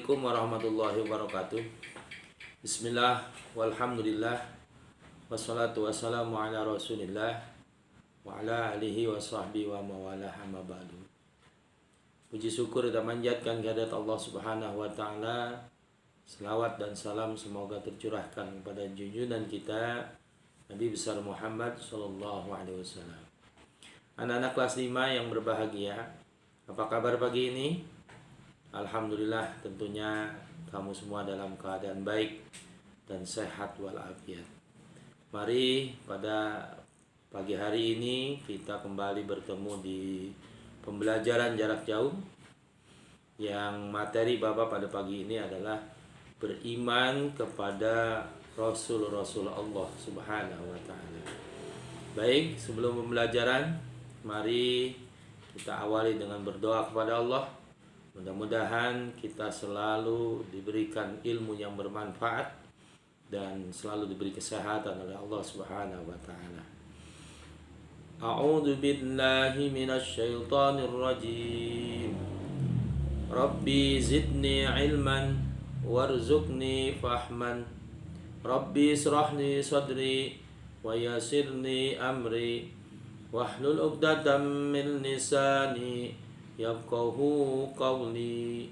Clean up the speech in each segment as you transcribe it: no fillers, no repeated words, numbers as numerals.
Assalamualaikum warahmatullahi wabarakatuh. Bismillah, walhamdulillah, wassalatu wassalamu ala rasulillah wa ala alihi wa sahbihi wa mawalah amma ba'du. Puji syukur dan manjatkan kehadirat Allah subhanahu wa ta'ala. Selawat dan salam semoga tercurahkan kepada junjungan kita Nabi besar Muhammad sallallahu alaihi wasallam. Anak-anak kelas 5 yang berbahagia, apa kabar pagi ini? Alhamdulillah, tentunya kamu semua dalam keadaan baik dan sehat walafiat. Mari pada pagi hari ini kita kembali bertemu di pembelajaran jarak jauh, yang materi Bapak pada pagi ini adalah beriman kepada Rasul-Rasul Allah subhanahu wa ta'ala. Baik, sebelum pembelajaran, mari kita awali dengan berdoa kepada Allah. Mudah-mudahan kita selalu diberikan ilmu yang bermanfaat dan selalu diberi kesehatan oleh Allah Subhanahu wa taala. A'udzu billahi minasy syaithanir rajim. Rabbi zidni ilman warzuqni fahman. Rabbi israhli sadri wa yassirni amri wahlul 'uqdatam min lisani yafqahu qawli.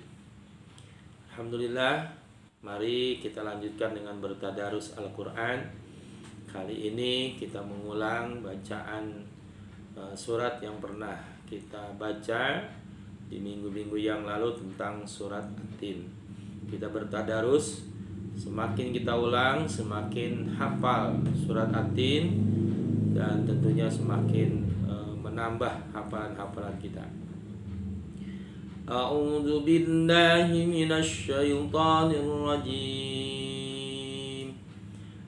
Alhamdulillah, mari kita lanjutkan dengan bertadarus Al-Quran. Kali ini kita mengulang bacaan surat yang pernah kita baca di minggu-minggu yang lalu tentang surat At-Tin. Kita bertadarus, semakin kita ulang semakin hafal surat At-Tin dan tentunya semakin menambah hafalan-hafalan kita. A'udzu billahi minasy syaithanir rajim.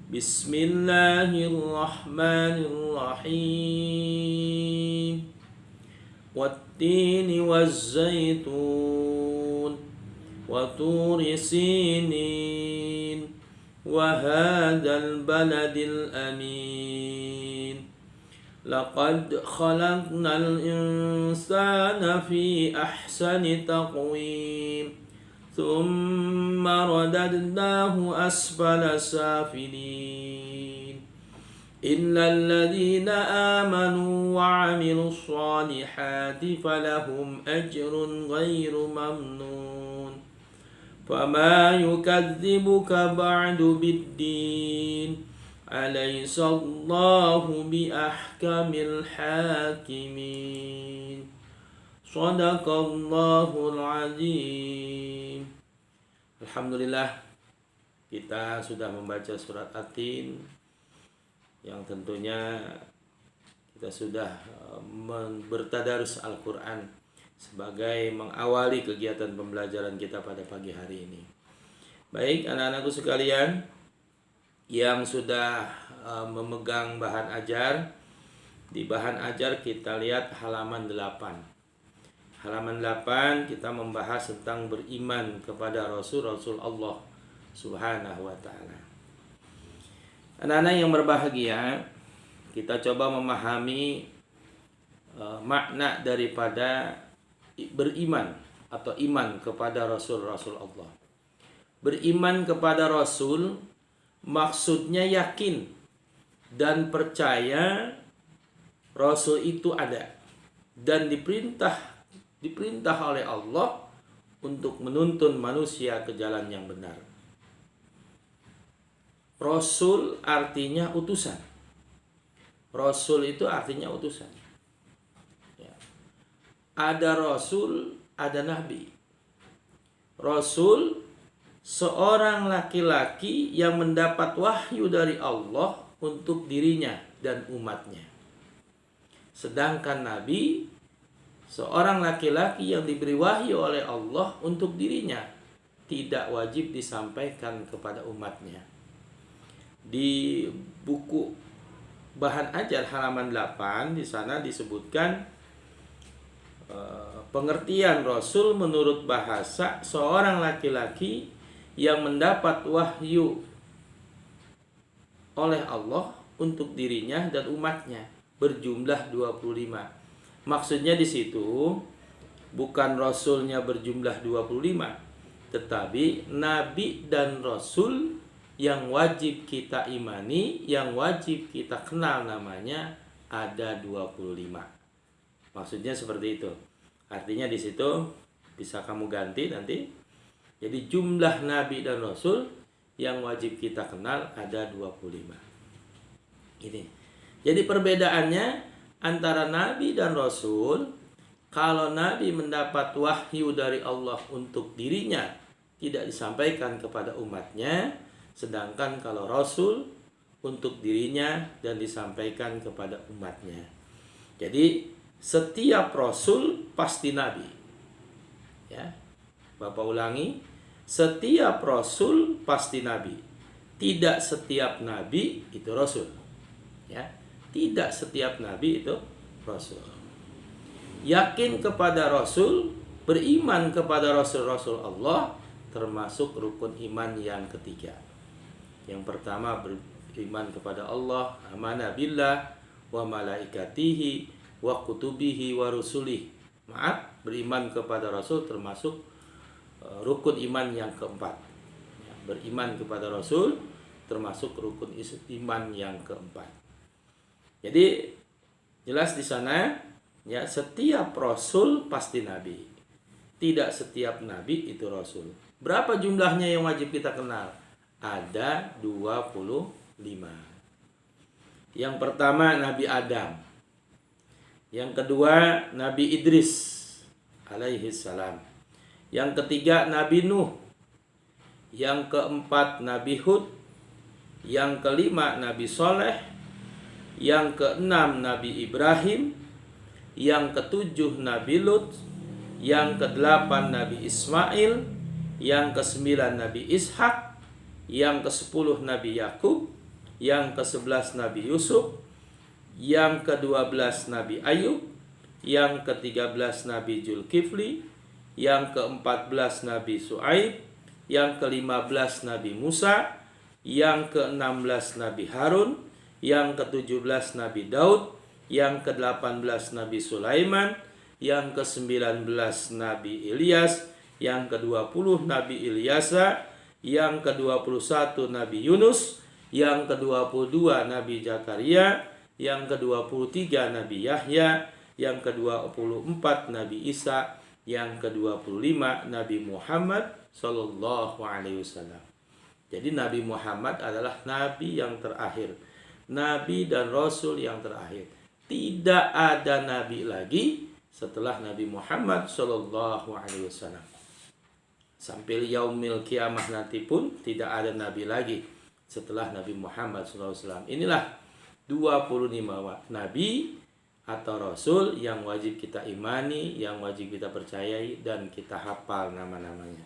Bismillahirrahmanirrahim. Wat-tini waz-zaitun wa turi sinin wa hadzal baladil amin. Laqad khalaqnal insana fi ahsani taqwim thumma radadnahu asfala safilin illal ladzina amanu wa 'amilus solihati falahum ajrun ghairu mamnun fama yukadzibuka ba'du biddin Alaihissallahu bi ahkamil hakimin. Shadaqallahul azim. Alhamdulillah, kita sudah membaca surat At-Tin, yang tentunya kita sudah bertadarus Al-Quran sebagai mengawali kegiatan pembelajaran kita pada pagi hari ini. Baik, anak-anakku sekalian yang sudah memegang bahan ajar, di bahan ajar kita lihat halaman 8. Halaman 8 kita membahas tentang beriman kepada Rasul-Rasul Allah subhanahu wa ta'ala. Anak-anak yang berbahagia, kita coba memahami makna daripada beriman atau iman kepada Rasul-Rasul Allah. Beriman kepada Rasul maksudnya yakin dan percaya Rasul itu ada dan diperintah oleh Allah untuk menuntun manusia ke jalan yang benar. Rasul artinya utusan. Rasul itu artinya utusan. Ya. Ada Rasul, ada Nabi. Rasul seorang laki-laki yang mendapat wahyu dari Allah untuk dirinya dan umatnya. Sedangkan Nabi seorang laki-laki yang diberi wahyu oleh Allah untuk dirinya, tidak wajib disampaikan kepada umatnya. Di buku bahan ajar halaman 8 di sana disebutkan pengertian Rasul menurut bahasa seorang laki-laki yang mendapat wahyu oleh Allah untuk dirinya dan umatnya, berjumlah 25. Maksudnya di situ bukan Rasulnya berjumlah 25, Tetapi nabi dan rasul yang wajib kita imani, yang wajib kita kenal namanya ada 25. Maksudnya seperti itu. Artinya di situ bisa kamu ganti nanti. Jadi jumlah nabi dan rasul yang wajib kita kenal ada 25. Ini. Jadi perbedaannya antara nabi dan rasul, kalau nabi mendapat wahyu dari Allah untuk dirinya, tidak disampaikan kepada umatnya, sedangkan kalau rasul untuk dirinya dan disampaikan kepada umatnya. Jadi setiap rasul pasti nabi. Ya. Bapak ulangi, setiap rasul pasti nabi. Tidak setiap nabi itu rasul. Ya. Tidak setiap nabi itu rasul. Yakin kepada rasul, beriman kepada rasul-rasul Allah termasuk rukun iman yang ketiga. Yang pertama beriman kepada Allah, amanah billah wa malaikatihi wa kutubihi wa rusulih. Beriman kepada rasul termasuk rukun iman yang keempat. Beriman kepada rasul termasuk rukun iman yang keempat. Jadi jelas di sana ya, setiap rasul pasti nabi. Tidak setiap nabi itu rasul. Berapa jumlahnya yang wajib kita kenal? Ada 25. Yang pertama Nabi Adam. Yang kedua Nabi Idris alaihi salam. Yang ketiga Nabi Nuh. Yang keempat Nabi Hud. Yang kelima Nabi Soleh. Yang keenam Nabi Ibrahim. Yang ketujuh Nabi Lut. Yang kedelapan Nabi Ismail. Yang kesembilan Nabi Ishak. Yang ke-10 Nabi Yakub, yang ke-11 Nabi Yusuf, yang ke-12 Nabi Ayub, yang ke-13 Nabi Zulkifli, yang ke-14 Nabi Su'aib, yang ke-15 Nabi Musa, yang ke-16 Nabi Harun, yang ke-17 Nabi Daud, yang ke-18 Nabi Sulaiman, yang ke-19 Nabi Ilyas, yang ke-20 Nabi Ilyasa, yang ke-21 Nabi Yunus, yang ke-22 Nabi Zakaria, yang ke-23 Nabi Yahya, yang ke-24 Nabi Isa, yang ke-25 Nabi Muhammad sallallahu alaihi wasallam. Jadi Nabi Muhammad adalah nabi yang terakhir, nabi dan rasul yang terakhir. Tidak ada nabi lagi setelah Nabi Muhammad sallallahu alaihi wasallam. Sampai yaumil kiamah nanti pun tidak ada nabi lagi setelah Nabi Muhammad SAW. Inilah 25 nabi atau rasul yang wajib kita imani, yang wajib kita percayai, dan kita hafal nama-namanya.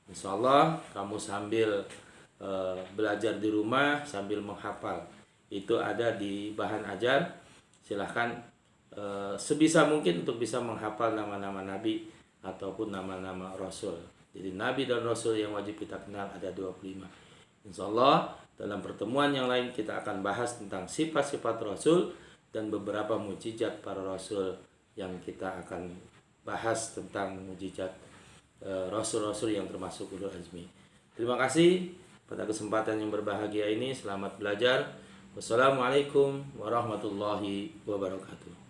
Insya Allah kamu sambil belajar di rumah sambil menghafal. Itu ada di bahan ajar. Silahkan sebisa mungkin untuk bisa menghafal nama-nama nabi ataupun nama-nama rasul. Jadi nabi dan rasul yang wajib kita kenal ada 25. Insya Allah dalam pertemuan yang lain kita akan bahas tentang sifat-sifat rasul dan beberapa mukjizat para rasul yang kita akan bahas tentang mukjizat rasul-rasul yang termasuk ulul azmi. Terima kasih pada kesempatan yang berbahagia ini. Selamat belajar. Wassalamualaikum warahmatullahi wabarakatuh.